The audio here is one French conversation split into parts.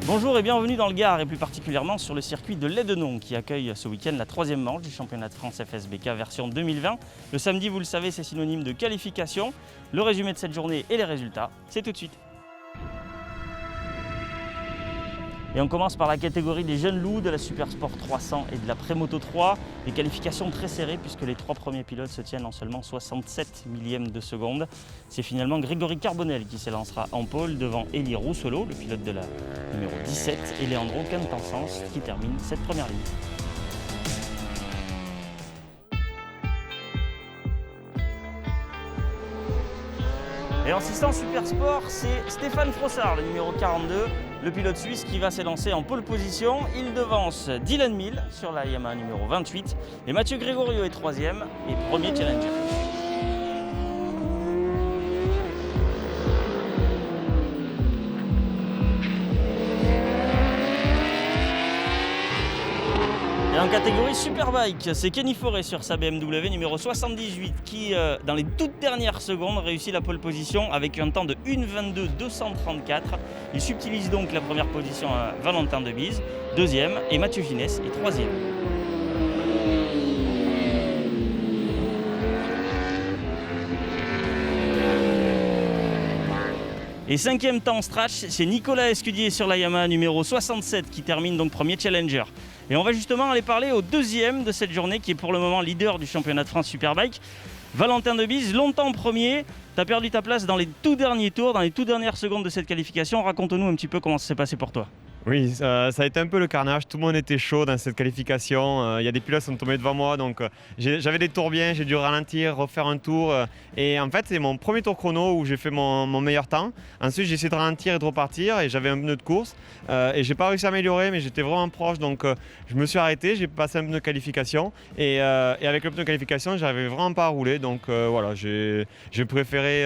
Bonjour et bienvenue dans le Gard et plus particulièrement sur le circuit de Lédenon qui accueille ce week-end la troisième manche du championnat de France FSBK version 2020. Le samedi, vous le savez, c'est synonyme de qualification. Le résumé de cette journée et les résultats, c'est tout de suite. Et on commence par la catégorie des jeunes loups de la Super Sport 300 et de la Prémoto 3. Des qualifications très serrées puisque les trois premiers pilotes se tiennent en seulement 67 millièmes de seconde. C'est finalement Grégory Carbonel qui s'élancera en pôle devant Élie Rousselot, le pilote de la numéro 17, et Leandro Quintensens qui termine cette première ligne. Et en 600 Super Sport, c'est Stéphane Frossard, le numéro 42, le pilote suisse qui va s'élancer en pole position. Il devance Dylan Mill sur la Yamaha numéro 28 et Mathieu Grégorio est troisième et premier challenger. Et en catégorie Superbike, c'est Kenny Forêt sur sa BMW numéro 78 qui, dans les toutes dernières secondes, réussit la pole position avec un temps de 1:22.234. Il subtilise donc la première position à Valentin Debise, deuxième, et Mathieu Ginès est troisième. Et cinquième temps Stratch, c'est Nicolas Escudier sur la Yamaha numéro 67 qui termine donc premier challenger. Et on va justement aller parler au deuxième de cette journée qui est pour le moment leader du championnat de France Superbike. Valentin Debise, longtemps premier, tu as perdu ta place dans les tout derniers tours, dans les toutes dernières secondes de cette qualification. Raconte-nous un petit peu comment ça s'est passé pour toi. Oui, ça a été un peu le carnage. Tout le monde était chaud dans cette qualification. Il y a des pilotes qui sont tombés devant moi, donc j'avais des tours bien, j'ai dû ralentir, refaire un tour. Et en fait, c'est mon premier tour chrono où j'ai fait mon meilleur temps. Ensuite, j'ai essayé de ralentir et de repartir et j'avais un pneu de course. Et j'ai pas réussi à améliorer, mais j'étais vraiment proche. Donc je me suis arrêté, j'ai passé un pneu de qualification. Et avec le pneu de qualification, j'arrivais vraiment pas à rouler. Donc voilà, j'ai préféré.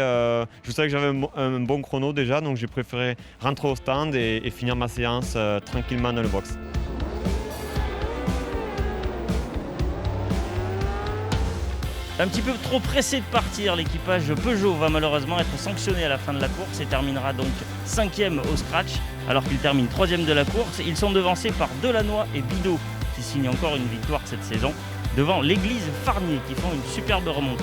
Je savais que j'avais un bon chrono déjà, donc j'ai préféré rentrer au stand et finir ma séance tranquillement dans le box. Un petit peu trop pressé de partir, l'équipage Peugeot va malheureusement être sanctionné à la fin de la course et terminera donc 5e au scratch alors qu'il termine 3e de la course. Ils sont devancés par Delannoy et Bidot qui signent encore une victoire cette saison devant l'église Farnier qui font une superbe remontée.